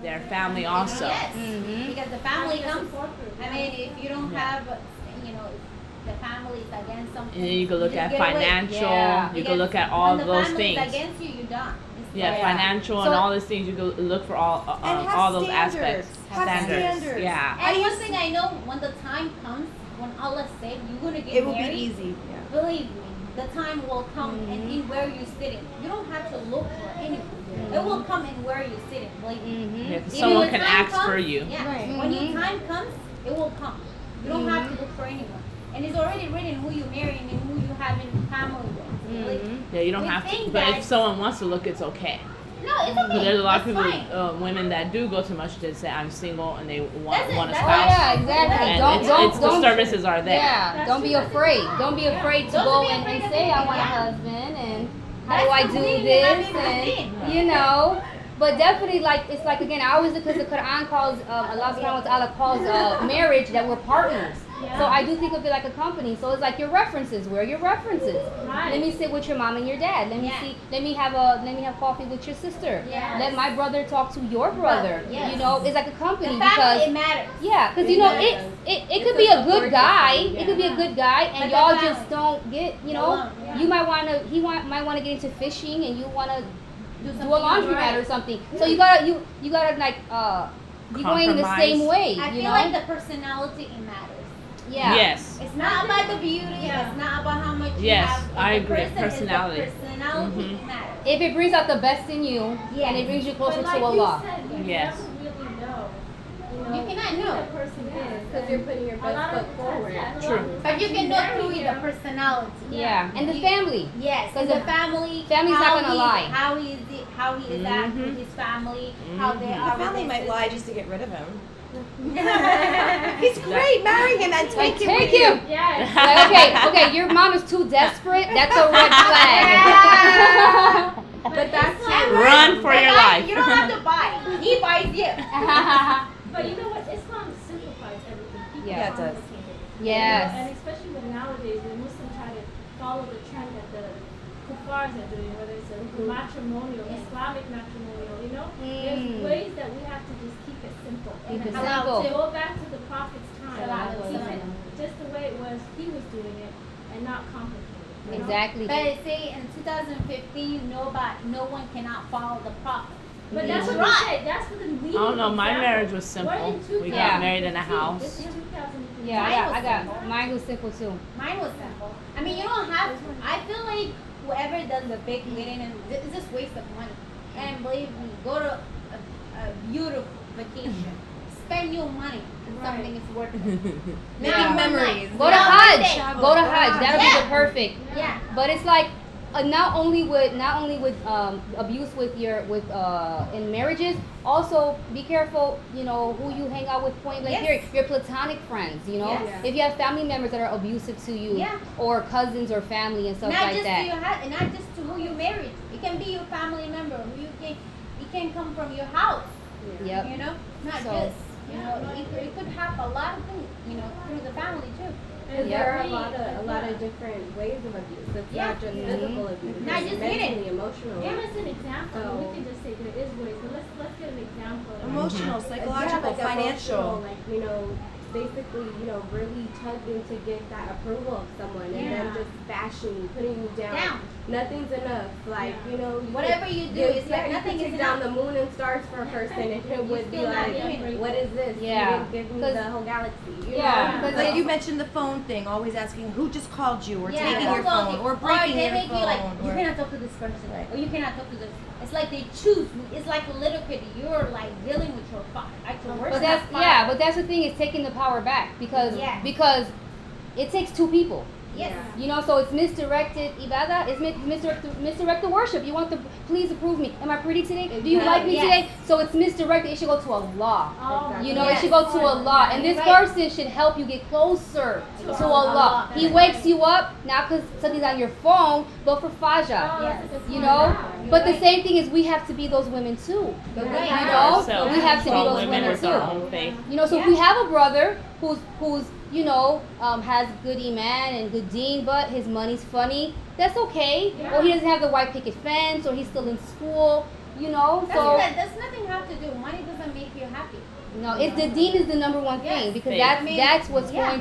their family also. Yes, Mhm. because the family Having a comes. support group, I mean, if you don't Yeah. have, you know, the family is against something. And then you can look just at get away. financial. Yeah. You Because can look at all when those the family things. is against you, you're done. It's Yeah, like- financial and So- all these things. You can look for all And have all those standards. aspects. Have standards. Yeah. And I one used thing I know, when the time comes, when Allah said you're gonna get It will married, be easy. believe me, the time will come and in where you're sitting. You don't have to look for anyone. It will come in where you're sitting. Believe me. Mhm. Yeah, 'cause Even someone when can time ask comes, for you. Yeah. Right. When your Mhm. time comes, it will come. You don't have to look for anyone. And it's already written who you're marrying and who you have in family with. Like, Yeah, you don't We have to. think But that- if someone wants to look, it's okay. no, it's okay. But there's a lot of That's people, fine. women that do go to masjid and say I'm single and they want That's it. a That's Oh spouse. yeah, exactly. And Don't it's, don't it's the don't. services are there. Yeah, That's don't be true. afraid. Don't be afraid to Don't go be in afraid and of say it. I want a Yeah. husband and how That's do I the do thing, this I mean, that's and it. you know. But definitely, like it's like again, I always because the Quran calls Allah Subhanahu wa Taala calls marriage that we're partners. Yeah. So I do think of it like a company. So it's like your references. Where are your references? Right. Let me sit with your mom and your dad. Let me Yeah. see. Let me have coffee with your sister. Yes. Let my brother talk to your brother. Yes. You know, it's like a The company family, because it matters. yeah, because It you know does. it could be a good guy. It could be a good guy, But and the y'all family. just don't get. You know, Alone, yeah. you might might want to get into fishing, and you want to do a something laundry right. mat or something. So you gotta like be going in the Compromise. same way. I You feel know, like the personality, it matters. yeah. Yes. It's not about the beauty. Yeah. It's not about how much Yes, you have. It's I the agree. person, it's the Personality. personality Mhm. matters. If it brings out the best in you, Yes. and it brings you closer But like to Allah. you said, you Yes. never really know. You cannot who know. that person is Because you're putting your A best lot foot of forward. times, True. But you can know marry through the him. personality. Yeah, and the You- family. Yes, 'Cause and the the family. family's how not gonna he- lie. How he is, how he is at with his family, how they are. The family with might their lie just to get rid of him. sisters. He's great. Marry him and Like, take him with take you. him. Yes. Like, okay, your mom is too desperate. That's a red flag. But that's And Run for the your guy, life. You don't have to buy. He buys you. But you know what? Islam simplifies everything. People Yeah, it does. complicate it. Yes. And especially with nowadays, when Muslims try to follow the trend that the kuffars are doing, whether it's a matrimonial, Islamic matrimonial, you know? There's Mm. ways that we have to just keep it simple. Keep it And simple. to go back to the Prophet's time, Sallallahu keep alaihi it just the way it was, he was doing it, and not complicated. you know? Exactly. But see, in 2015, no one cannot follow the prophet. But that's what Right. they say. That's what the leading I don't know. My example. marriage was We're simple. in We 2015. got married in a house. This is 2015. Yeah, Mine was I got simple. mine was simple too. Mine was simple. I mean, you don't have. I feel like whoever does the big wedding and it's just waste of money. And believe me, go to a beautiful vacation. Spend your money on something is worth it. Making Not one memories. night. Go to Not one Hajj. day. Go to Hajj. That'll be Yeah. the perfect. Yeah. But it's like not only with abuse with in marriages. Also be careful. You know who you hang out with. Point blank. Yes. Period. Your platonic friends. You know, Yes. if you have family members that are abusive to you, Yeah. or cousins or family and stuff Not like just that. to your not just to who you married. It can be your family member. Who you can. It can come from your house. Yep. You know, not So- just. You know, it could have a lot of things. You know, through the family too. And Yeah. there are a lot of different ways of abuse. It's Yeah. not just Mhm. physical abuse. Not It's just mentally, hitting. emotionally. Give us an example. So- We can just say there is ways, but let's get an example. Emotional, psychological, Yeah, like financial. emotional, like, you know, basically, you know, really tugging to get that approval of someone and then Yeah. just bashing, putting you down. Down. Nothing's enough. Like, you know, you Whatever could you do, give- it's like you nothing could is take down enough. the moon and stars for a person and it would be still not like, doing it. what is this? Yeah. You didn't give me 'Cause- the whole galaxy. You Yeah, know? 'cause Like you mentioned the phone thing, always asking who just called you or taking who your called phone you? or breaking they your make phone. you like you or- cannot talk to this person or you cannot talk to this. It's like they choose. It's like a little kid. You're like dealing with your father. Like your worst. But that's yeah, but that's the thing is taking the power back because Yeah. it takes two people. Yes. You know, so it's misdirected ibadah. It's misdirected worship. You want to please approve me. Am I pretty today? Do you like me Yes. today? So it's misdirected. It should go to Allah. Oh, You know, Yes. it should go to Allah. And this Right. person should help you get closer to Allah. Allah. He wakes you up, not because something's on your phone, but for Fajr. Yes. You know? But the right. same thing is we have to be those women too. Right. You know? Ourselves. We have to be Strong those women women with our too. own faith. You know, so if we have a brother who's you know has good iman and good deen, but his money's funny, that's okay. Yeah. Or he doesn't have the white picket fence, or he's still in school. You know, That's so that's nothing have to do. Money doesn't No, it's the deen is the number one thing Yes. because Faith. that's what's Yeah.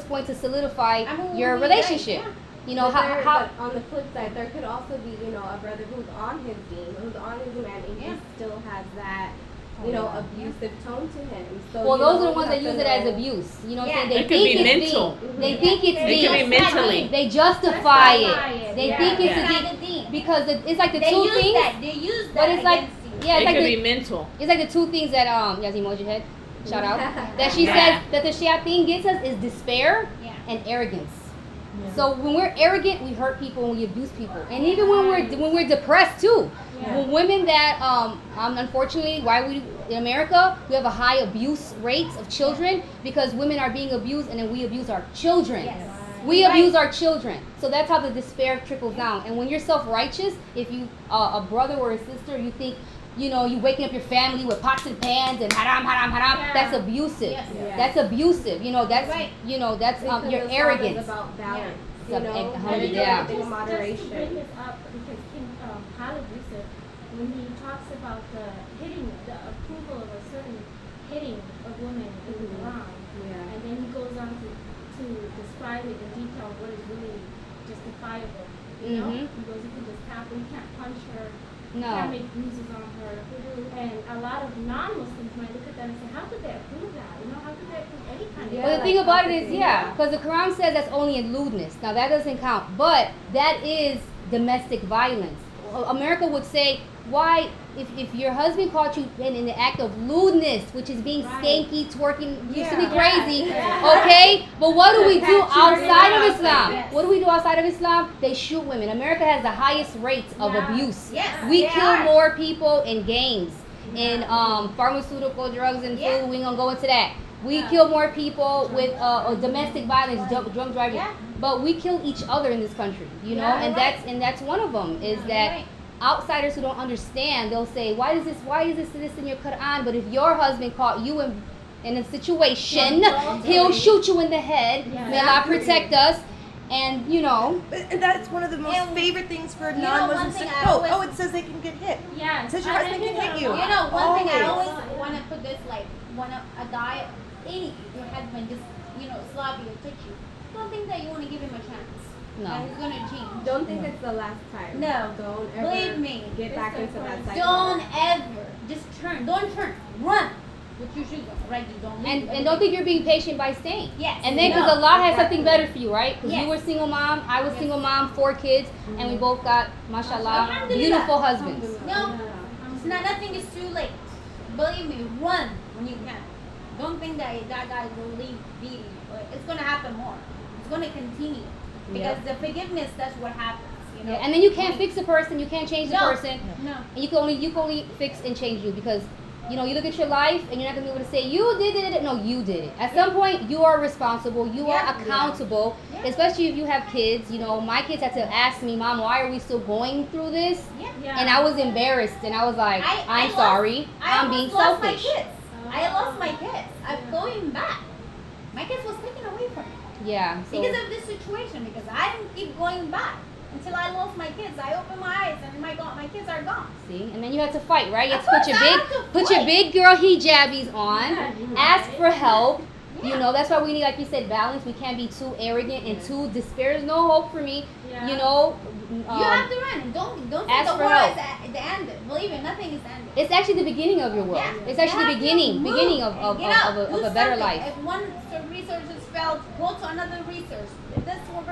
going to solidify I mean, your right, relationship. yeah. You know But how but on the flip side, there could also be, you know, a brother who's on his deen, who's on his man, and Yeah. he still has that, you know, abusive tone to him. So well, you those know, are the ones you that have use to it as know- abuse. You know what Yeah. I'm saying? They It could be think it's mental. deen. They think it's It could be deen. mentally. They justify Justify it. it, They yeah. think it's Yeah. a It's deen not a thing. because it's like the They two use things. that. They use that But it's like against you. yeah, it's It like could the, be mental. it's like the two things that Yazim hold your head. Shout out. That she Yeah. says that the shayateen gets us is despair Yeah. and arrogance. So when we're arrogant, we hurt people and we abuse people. And even when we're depressed too. Yeah. When women that unfortunately why we in America we have a high abuse rates of children because women are being abused and then we abuse our children. Yes. We Right. abuse our children. So that's how the despair trickles down. And when you're self-righteous, if you a brother or a sister, you think you waking up your family with pots and pans and haram, haram, haram. Yeah. That's abusive. Yes. Yeah. That's abusive. That's Right. That's Because your Islam is arrogance. about balance, Yeah. you know, Yeah. and Yeah. everything in Just to moderation. bring this up, because King Khalid Yusuf, when he talks about the approval of a certain hitting of women in the Quran, Yeah. and then he goes on to describe it in detail what is really justifiable. You know, Mhm. he goes, you can just tap her, you can't punch her, you No. can't make bruises on her. And a lot of non-Muslims might look at that and say, how could they approve that? You know, how could they approve any kind of Yeah. But the like thing about it is, trafficking, yeah, yeah. because the Quran says that's only in lewdness. Now that doesn't count, but that is domestic violence. America would say, why, if your husband caught you in the act of lewdness, which is being Right. skanky, twerking, used to be Yeah. crazy, Yeah. okay? But what do we do outside of Yeah. Islam? Yes. What do we do outside of Islam? They shoot women. America has the highest rates of Yeah. abuse. Yes, We they kill are. more people in gangs, in pharmaceutical drugs and food. Yeah. We ain't gonna go into that. We Yeah. kill more people with domestic violence, drunk driving, Yeah. but we kill each other in this country, Yeah, and right. that's one of them is Yeah, that right. outsiders who don't understand, they'll say, why is this in your Quran? But if your husband caught you in a situation, Yeah. he'll shoot you in the head. Yeah. May Allah protect us, and And that's one of the most And favorite things for you know, one non-Muslims to thing I quote. always- Oh, it says they can get hit. Yes. It says your I husband hear can that hit a you. lot. You know, one thing I Always. always want to put this like when a guy, your husband just slap you or touch you, don't think that you want to give him a chance. No. That he's gonna change. Don't think it's the last time. No. Don't ever Believe me. get back It's into the that first. cycle. Don't ever just turn. Don't turn. Run. With your shoes on, right? You don't. leave. and don't think you're being patient by staying. Yes. And then because No, Allah has something exactly. better for you, right? Because Yes. you were single mom, I was Yes. single mom, 4 kids, and we both got, mashallah, Alhamdulillah. beautiful husbands. No. It's not. Nothing is too late. Believe me. Run when you can. Don't think that guy will leave beating you. It's gonna happen more. It's gonna continue because the forgiveness. That's what happens. Yeah, and then you can't fix a person, you can't change the No. person, No. and you can only fix and change you because you look at your life and you're not gonna be able to say you did it. No, you did it. At some point, you are responsible. You Yeah. are accountable. Yeah. Especially if you have kids. My kids had to ask me, Mom, why are we still going through this? Yeah. Yeah. And I was embarrassed, and I was like, I I'm lost- sorry, I I'm almost being lost selfish. My kids. I lost my kids. I'm going back. My kids was taken away from me Yeah. So because of this situation. Because I didn't keep going back until I lost my kids. I opened my eyes and my kids are gone. see, and then you had to fight, right? You had Of to put course, your I big, have to put your fight. big girl hijabis on, Yeah, you ask right. for help. Yeah. That's why we need, like you said, balance. We can't be too arrogant and too despair. There's no hope for me. Yeah. You have to run. Don't think ask the for war help. is the end. Believe me, nothing is ended. It's actually the beginning of your world. Yeah. It's actually the You have to beginning move of and get out. a Do better something. life. If one research has failed, go to another research. If this one,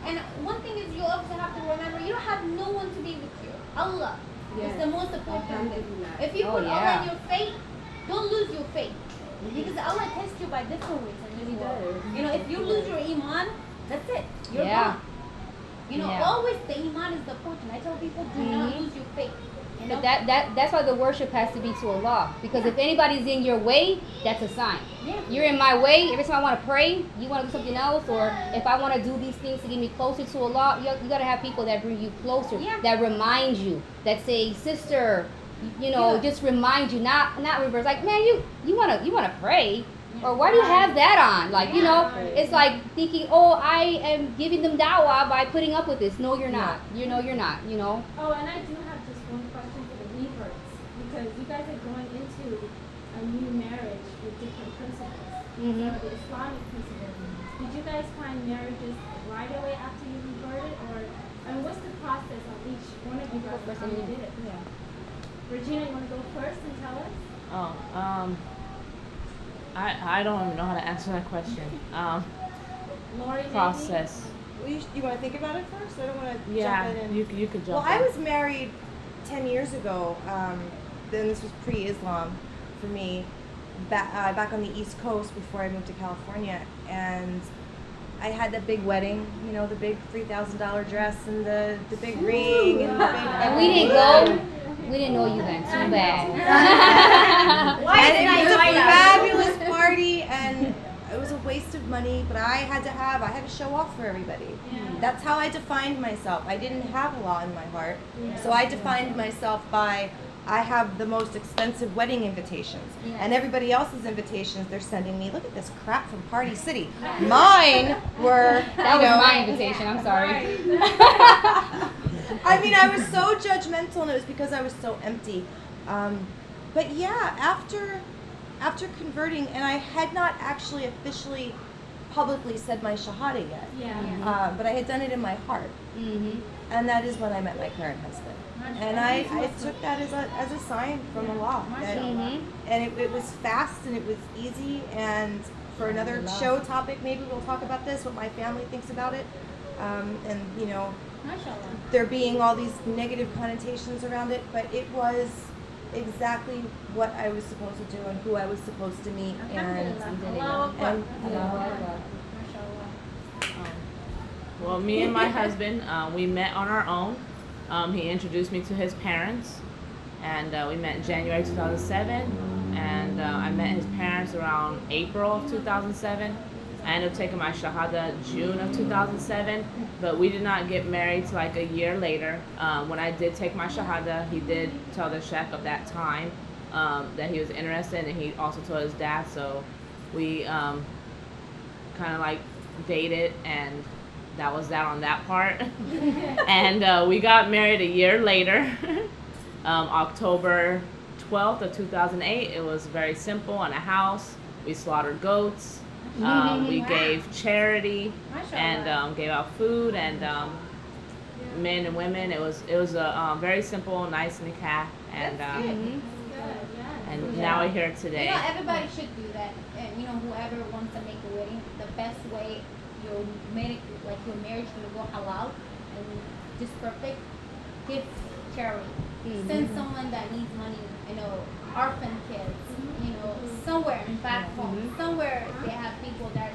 and one thing is you also have to remember you don't have no one to be with you. Allah Yes. is the most important thing. Alhamdulillah. If you Oh, put yeah. Allah in your faith, don't lose your faith. Because Allah tests you by different ways in He this world. does. If you lose your iman, that's it. You're Yeah. gone. Yeah. Always the iman is the fortune. I tell people, do not Mhm. lose your faith. But that's why the worship has to be to Allah. Because if anybody's in your way, that's a sign. Yeah. You're in my way. Every time I want to pray, you want to do something else, or if I want to do these things to get me closer to Allah, you got to have people that bring you closer, Yeah. that remind you, that say, sister, Yeah. just remind you, not reverse. Like, man, you wanna pray, or why do you have that on? Like, Yeah. it's like thinking, oh, I am giving them dawah by putting up with this. No, you're not. You're not. Oh, and I do have just one question for the reverts, because you guys are going into a new marriage with different principles. Mhm. So the Islamic principles. Did you guys find marriages right away after you converted, or what's the process of each one of you guys First, how you and did it? yeah. Regina, you want to go first and tell us? Oh, I don't even know how to answer that question. Lori, maybe? Process. Well, you want to think about it first? I don't want to Yeah, jump in. you could Well, jump I in. was married 10 years ago. Then this was pre-Islam for me, back on the East Coast before I moved to California. And I had that big wedding, you know, the big $3,000 dress and the big ring and the big. And we didn't go. We didn't know you then. Too bad. And it was a fabulous party, and it was a waste of money. But I had to show off for everybody. That's how I defined myself. I didn't have Allah in my heart, so I defined myself by I have the most expensive wedding invitations, and everybody else's invitations they're sending me. Look at this crap from Party City. Mine were That was my invitation. I'm sorry. I mean, I was so judgmental, and it was because I was so empty. But yeah, after converting, and I had not actually officially publicly said my shahada yet, Yeah. but I had done it in my heart, Mhm. and that is when I met my current husband. And I took that as a sign from Allah. That, Mhm. and it was fast and it was easy. And for another show topic, maybe we'll talk about this, what my family thinks about it. And you know, MashaAllah. there being all these negative connotations around it, but it was exactly what I was supposed to do and who I was supposed to meet. Allahu Akbar. And Well, me and my husband, we met on our own. He introduced me to his parents, and we met in January 2007. And I met his parents around April of 2007. I ended up taking my shahada June of 2007, but we did not get married till like a year later. When I did take my shahada, he did tell the sheikh of that time that he was interested, and he also told his dad. So we kind of like dated, and that was that on that part. And we got married a year later, October 12th of 2008. It was very simple in a house. We slaughtered goats. We gave charity and gave out food and men and women. It was a very simple, nice nikah, and and now we're here today. You know, everybody should do that. And you know, whoever wants to make a wedding, the best way your marriage, like your marriage, will go halal and just perfect. Give charity. Send someone that needs money. You know, orphan kids. You know, somewhere in back home, somewhere they have people that's,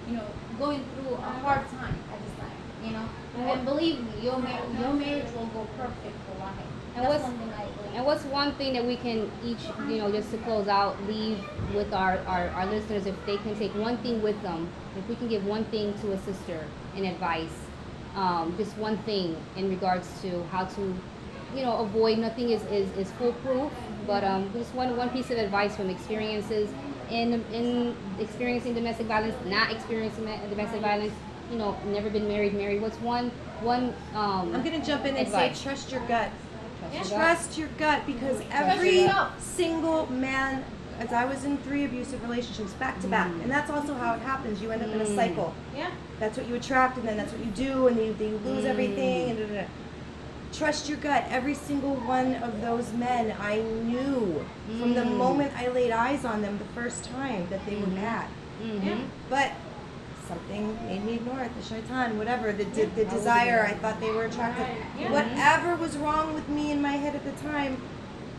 you know, going through a hard time at this time. You know, and believe me, your marriage will go perfect for life. And That's what's- one thing I believe. And what's one thing that we can each, you know, just to close out, leave with our listeners, if they can take one thing with them, if we can give one thing to a sister in advice, just one thing in regards to how to, you know, avoid, nothing is foolproof, but just one piece of advice from experiences in experiencing domestic violence, not experiencing domestic violence, you know, never been married, what's one I'm gonna jump in and advice. say, trust your gut. your gut? Trust your gut, because every yourself. single man, as I was in 3 abusive relationships back to back, and that's also how it happens. You end up in a cycle. Yeah. That's what you attract, and then that's what you do, and then you lose everything. And trust your gut. Every single one of those men, I knew from the moment I laid eyes on them the first time that they were bad. But something made me ignore it, the shaitan, whatever, the desire, I thought they were attractive. Whatever was wrong with me in my head at the time,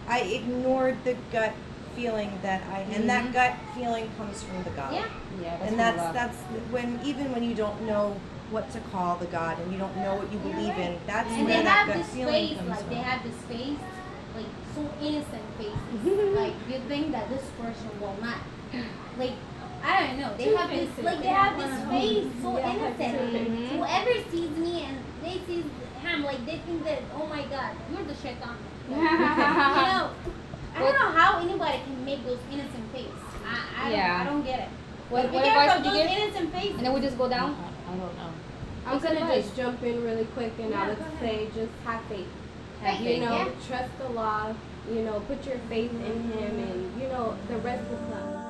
I ignored the gut feeling and that gut feeling comes from the God. Yeah. Yeah, And that's when, even when you don't know what to call the God and you don't know what you believe in, that's And where they that have gut this feeling face, comes like from. they have this face, like so innocent faces. Like you think that this person will not, like I don't know. They have this, like they have this face so innocent. Whoever sees me and they see him, like they think that, oh my God, you're the shaitan. Like, you know, I don't know how anybody can make those innocent faces. I don't get it. What Be advice careful would you those give? innocent faces. And then we just go down. I don't know. I'm What's gonna advice? just jump in really quick, and I would say just have faith. Have You faith. know, Yeah. trust the law. You know, put your faith in Him, and you know the rest will come.